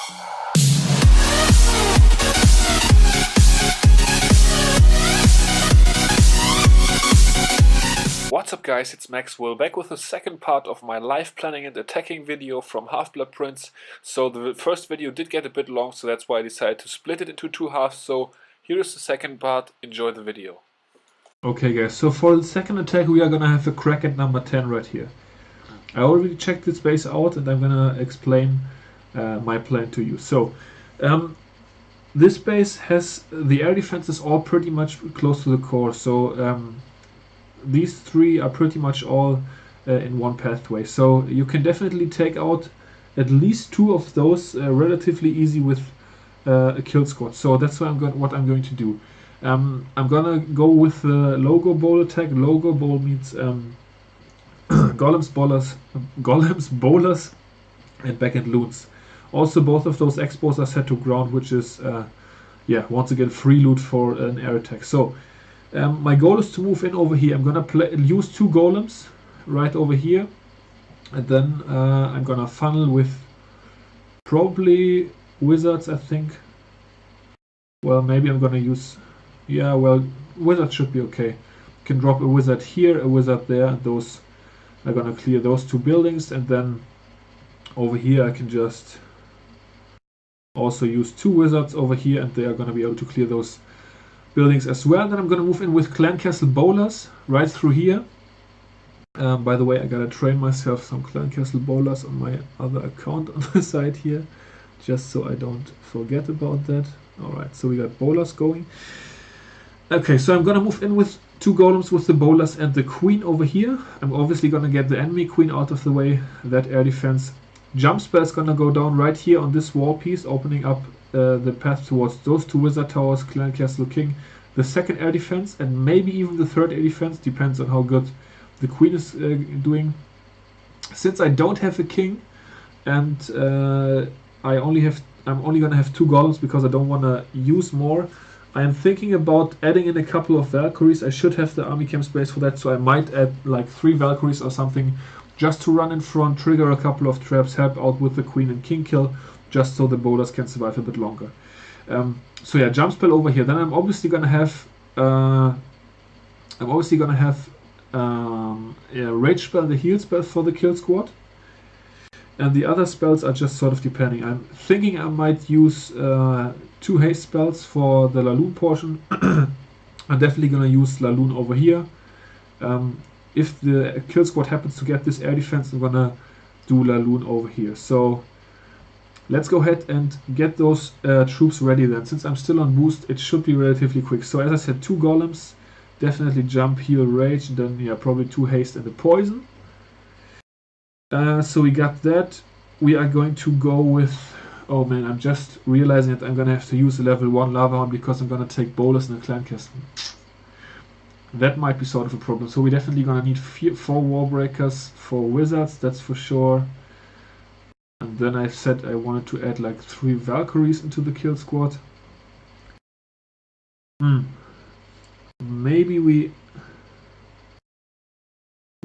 What's up guys, it's Maxwell back with the second part of my life planning and attacking video from Half-Blood Prince. So the first video did get a bit long, so that's why I decided to split it into two halves. So here is the second part, enjoy the video. Okay guys, so for the second attack we are gonna have a crack at number 10 right here. I already checked this base out and I'm gonna explain my plan to you. So this base has the air defenses all pretty much close to the core, so these three are pretty much all in one pathway. So you can definitely take out at least two of those relatively easy with a kill squad. So that's what I'm going to do. I'm gonna go with the Logo Bowl attack. Logo Bowl means golems, bowlers, and backend loons. Also, both of those expos are set to ground, which is once again free loot for an air attack. So my goal is to move in over here. I'm gonna use two golems right over here, and then I'm gonna funnel with probably wizards, I think. Well, maybe I'm gonna use, wizard should be okay. Can drop a wizard here, a wizard there, and those are gonna clear those two buildings, and then over here I can just also use two wizards over here, and they are gonna be able to clear those buildings as well. Then I'm gonna move in with Clan Castle Bowlers right through here. By the way, I gotta train myself some Clan Castle Bowlers on my other account on the side here, just so I don't forget about that. Alright, so we got bowlers going. Okay, so I'm gonna move in with two golems with the bowlers and the queen over here. I'm obviously gonna get the enemy queen out of the way, that air defense. Jump spell is gonna go down right here on this wall piece, opening up the path towards those two wizard towers, Clan Castle King, the second air defense, and maybe even the third air defense, depends on how good the queen is doing. Since I don't have a king, and I'm only gonna have two golems because I don't wanna use more, I am thinking about adding in a couple of Valkyries. I should have the army camp space for that, so I might add like 3 Valkyries or something, just to run in front, trigger a couple of traps, help out with the queen and king kill, just so the bowlers can survive a bit longer. So yeah, jump spell over here. Then I'm obviously gonna have rage spell, the heal spell for the kill squad, and the other spells are just sort of depending. I'm thinking I might use 2 haste spells for the Laloon portion. I'm definitely gonna use Laloon over here. If the kill squad happens to get this air defense, I'm gonna do Laloon over here. So let's go ahead and get those troops ready then. Since I'm still on boost, it should be relatively quick. So as I said, 2 golems, definitely jump, heal, rage, and then probably 2 haste and a poison. So we got that. We are going to go with, oh man, I'm just realizing that I'm gonna have to use a level 1 lava hound because I'm gonna take bowlers in the clan castle. That might be sort of a problem. So we're definitely gonna need 4 wall breakers, 4 wizards, that's for sure. And then I said I wanted to add like 3 Valkyries into the kill squad. Maybe we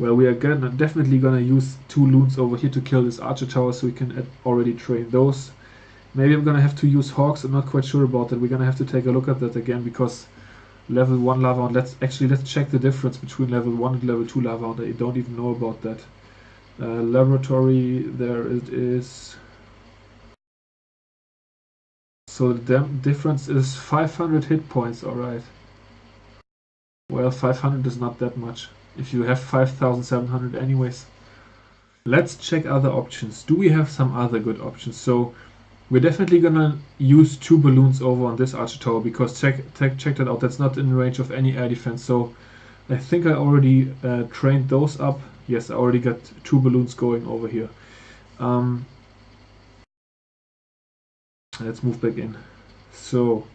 are definitely gonna use 2 loons over here to kill this archer tower, so we can already train those. Maybe I'm gonna have to use hawks. I'm not quite sure about that. We're gonna have to take a look at that again, because level 1 lava hound, let's check the difference between level 1 and level 2 lava hound. I don't even know about that. Laboratory, there it is. So the difference is 500 hit points. Alright. Well, 500 is not that much if you have 5,700 anyways. Let's check other options. Do we have some other good options? So we're definitely gonna use 2 balloons over on this archer tower, because check that out, that's not in range of any air defense. So I think I already trained those up. Yes, I already got 2 balloons going over here. Let's move back in. So,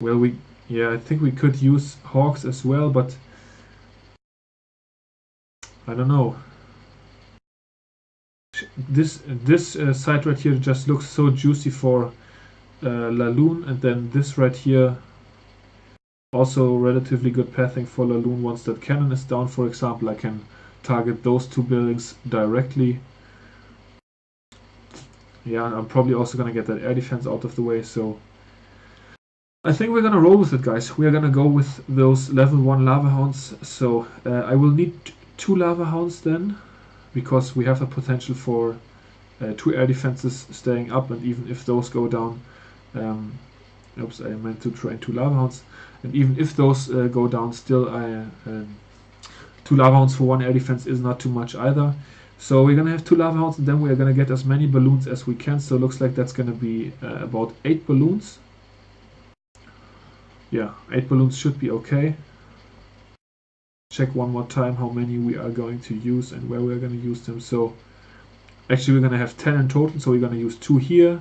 well, I think we could use hawks as well, but I don't know. This side right here just looks so juicy for Laloon, and then this right here also relatively good pathing for Laloon. Once that cannon is down, for example, I can target those 2 buildings directly. yeah, I'm probably also gonna get that air defense out of the way, so I think we're gonna roll with it, guys. We are gonna go with those level 1 lava hounds. So I will need 2 lava hounds then, because we have a potential for 2 air defenses staying up, and even if those go down, oops, I meant to train 2 lava hounds, and even if those go down, still 2 lava hounds for 1 air defense is not too much either. So we're gonna have 2 lava hounds, and then we're gonna get as many balloons as we can. So it looks like that's gonna be about 8 balloons. Yeah, 8 balloons should be okay. Check one more time how many we are going to use and where we are going to use them. So actually we're going to have 10 in total, so we're going to use 2 here,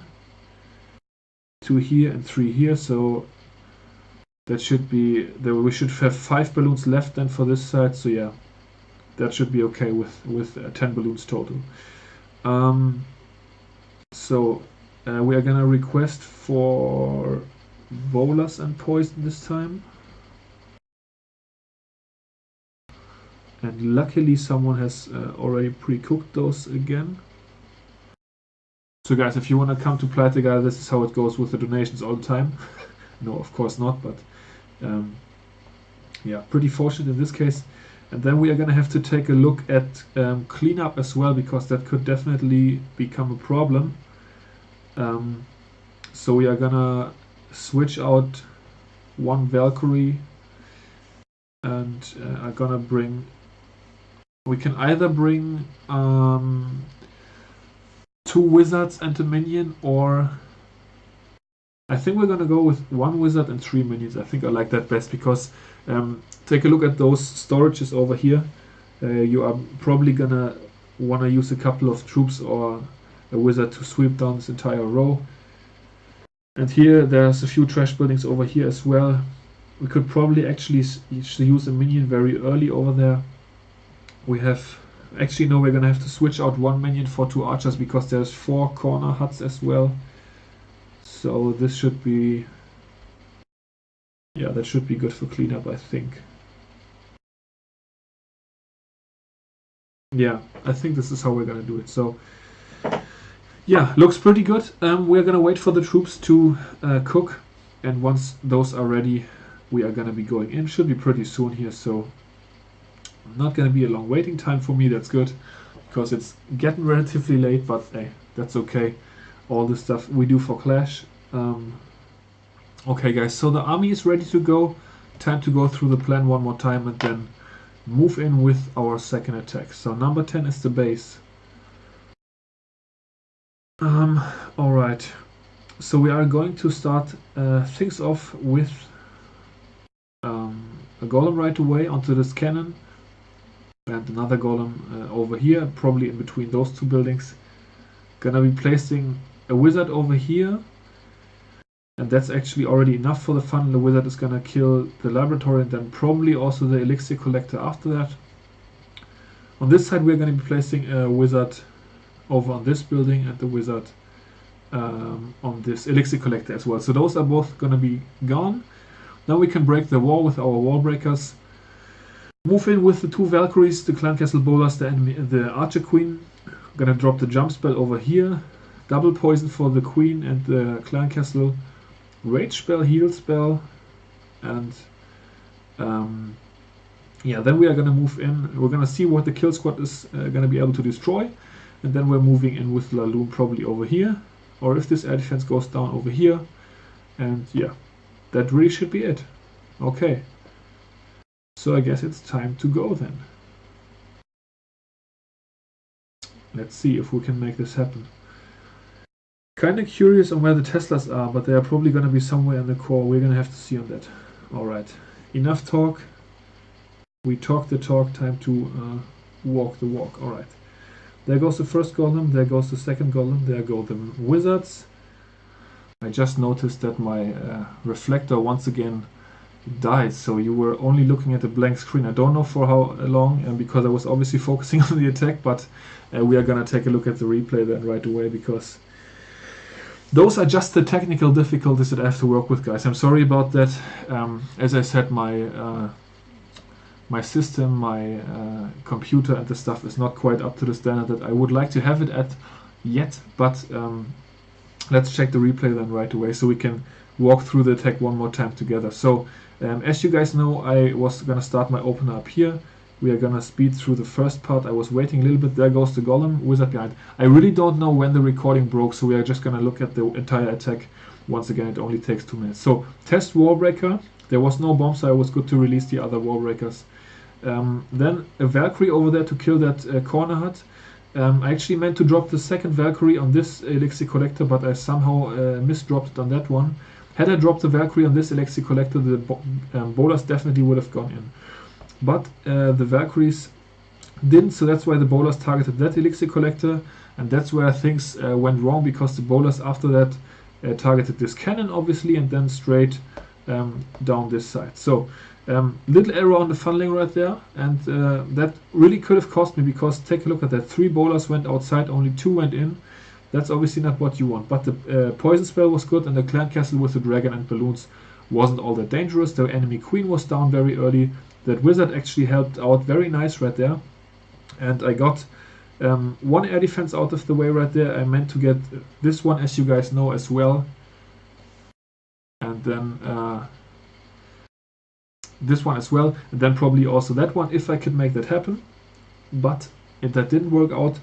2 here, and 3 here. So that should be, we should have 5 balloons left then for this side. So yeah, that should be okay with 10 balloons total. So we are going to request for bolas and poison this time. And luckily someone has already pre-cooked those again. So guys, if you want to come to Pleitegeil, this is how it goes with the donations all the time. No, of course not, but yeah, pretty fortunate in this case. And then we are going to have to take a look at cleanup as well, because that could definitely become a problem. So we are going to switch out 1 Valkyrie and are going to bring... We can either bring 2 wizards and a minion, or I think we're gonna go with 1 wizard and 3 minions. I think I like that best, because take a look at those storages over here. You are probably gonna wanna use a couple of troops or a wizard to sweep down this entire row. And here there's a few trash buildings over here as well. We could probably actually use a minion very early over there. We have... Actually, no, we're gonna have to switch out 1 minion for 2 archers, because there's 4 corner huts as well. So this should be... Yeah, that should be good for cleanup, I think. Yeah, I think this is how we're gonna do it. So, yeah, looks pretty good. We're gonna wait for the troops to cook, and once those are ready, we are gonna be going in. Should be pretty soon here, so... Not going to be a long waiting time for me. That's good, because it's getting relatively late, but hey, that's okay. All the stuff we do for Clash. Okay guys, so the army is ready to go. Time to go through the plan one more time and then move in with our second attack. So number 10 is the base. Alright, so we are going to start things off with a golem right away onto this cannon. And another golem over here, probably in between those 2 buildings. Gonna be placing a wizard over here, and that's actually already enough for the funnel. The wizard is gonna kill the laboratory, and then probably also the elixir collector after that. On this side we're gonna be placing a wizard over on this building, and the wizard on this elixir collector as well. So those are both gonna be gone. Now we can break the wall with our wall breakers. Move in with the 2 Valkyries, the Clan Castle Bolas, the Archer Queen. I'm gonna drop the jump spell over here. Double poison for the Queen and the Clan Castle. Rage spell, heal spell. And yeah, then we are gonna move in. We're gonna see what the kill squad is gonna be able to destroy. And then we're moving in with Laloon probably over here. Or if this air defense goes down, over here. And yeah, that really should be it. Okay. So I guess it's time to go then. Let's see if we can make this happen. Kinda curious on where the Teslas are, but they are probably gonna be somewhere in the core. We're gonna have to see on that. Alright, enough talk. We talk the talk, time to walk the walk. Alright. There goes the first golem, there goes the second golem, there go the wizards. I just noticed that my reflector once again died, so you were only looking at a blank screen. I don't know for how long, because I was obviously focusing on the attack, but we are gonna take a look at the replay then right away, because those are just the technical difficulties that I have to work with, guys. I'm sorry about that. As I said, my system, my computer and the stuff is not quite up to the standard that I would like to have it at. yet, but let's check the replay then right away so we can walk through the attack one more time together. So as you guys know, I was gonna start my opener up here. We are gonna speed through the first part. I was waiting a little bit. There goes the golem, wizard behind. I really don't know when the recording broke, so we are just gonna look at the entire attack. Once again, it only takes 2 minutes. So test wallbreaker. There was no bomb, so it was good to release the other wallbreakers. Then a Valkyrie over there to kill that corner hut. I actually meant to drop the second Valkyrie on this Elixir Collector, but I somehow misdropped it on that one. Had I dropped the Valkyrie on this Elixir Collector, the bowlers definitely would have gone in. But the Valkyries didn't, so that's why the bowlers targeted that Elixir Collector, and that's where things went wrong, because the bowlers after that targeted this cannon, obviously, and then straight down this side. So little error on the funneling right there, and that really could have cost me, because take a look at that. 3 bowlers went outside, only 2 went in. That's obviously not what you want, but the poison spell was good, and the clan castle with the dragon and balloons wasn't all that dangerous. The enemy queen was down very early. That wizard actually helped out very nice right there, and I got 1 air defense out of the way right there. I meant to get this one, as you guys know, as well, and then this one as well, and then probably also that one if I could make that happen. But if that didn't work out,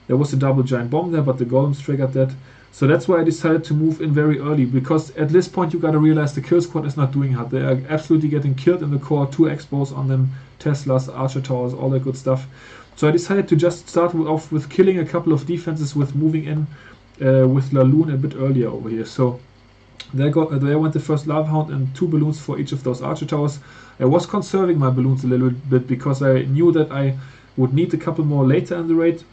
there was a double giant bomb there, but the golems triggered that. So that's why I decided to move in very early, because at this point you gotta realize the kill squad is not doing hard. They are absolutely getting killed in the core, 2 expos on them, Teslas, archer towers, all that good stuff. So I decided to just start off with killing a couple of defenses, with moving in with Laloon a bit earlier over here. So there went the first lava hound and 2 balloons for each of those archer towers. I was conserving my balloons a little bit because I knew that I would need a couple more later in the raid.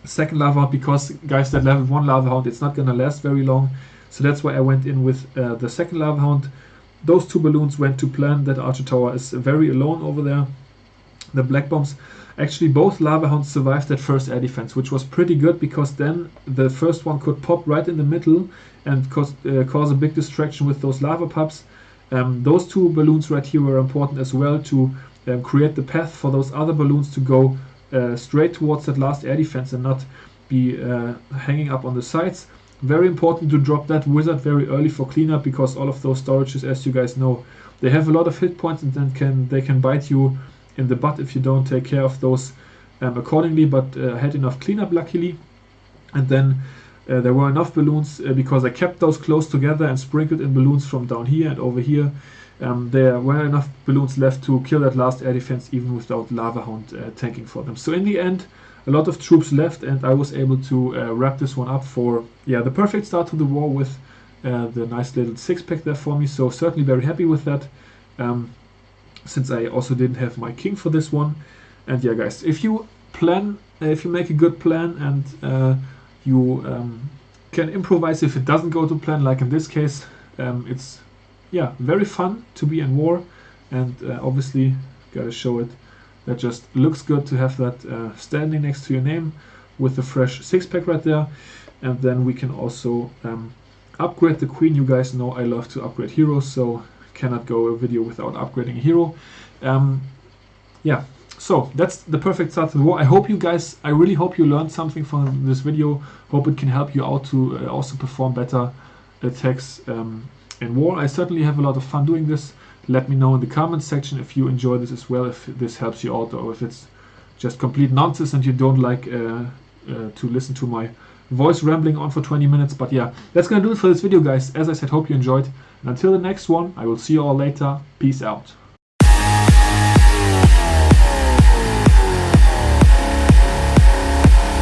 Second lava hound, because guys, that level 1 lava hound, it's not gonna last very long, so that's why I went in with the second lava hound. Those 2 balloons went to plan. That archer tower is very alone over there. The black bombs, actually both lava hounds survived that first air defense, which was pretty good, because then the first one could pop right in the middle and cause a big distraction with those lava pups. Those 2 balloons right here were important as well to create the path for those other balloons to go straight towards that last air defense and not be hanging up on the sides. Very important to drop that wizard very early for cleanup, because all of those storages, as you guys know, they have a lot of hit points, and then they can bite you in the butt if you don't take care of those accordingly. But I had enough cleanup luckily, and then there were enough balloons because I kept those close together and sprinkled in balloons from down here and over here. There were enough balloons left to kill that last air defense, even without lava hound tanking for them. So in the end, a lot of troops left, and I was able to wrap this one up for the perfect start to the war with the nice little 6-pack there for me. So certainly very happy with that, since I also didn't have my king for this one. And yeah, guys, if you make a good plan, and you can improvise if it doesn't go to plan, like in this case, it's very fun to be in war, and obviously gotta show it. That just looks good to have that standing next to your name with the fresh 6-pack right there. And then we can also upgrade the queen. You guys know I love to upgrade heroes, so cannot go a video without upgrading a hero. So that's the perfect start to the war. I really hope you learned something from this video. Hope it can help you out to also perform better attacks in war. I certainly have a lot of fun doing this. Let me know in the comments section if you enjoy this as well, if this helps you out, or if it's just complete nonsense and you don't like to listen to my voice rambling on for 20 minutes. But yeah, that's gonna do it for this video, guys. As I said, hope you enjoyed, and until the next one, I will see you all later. Peace out.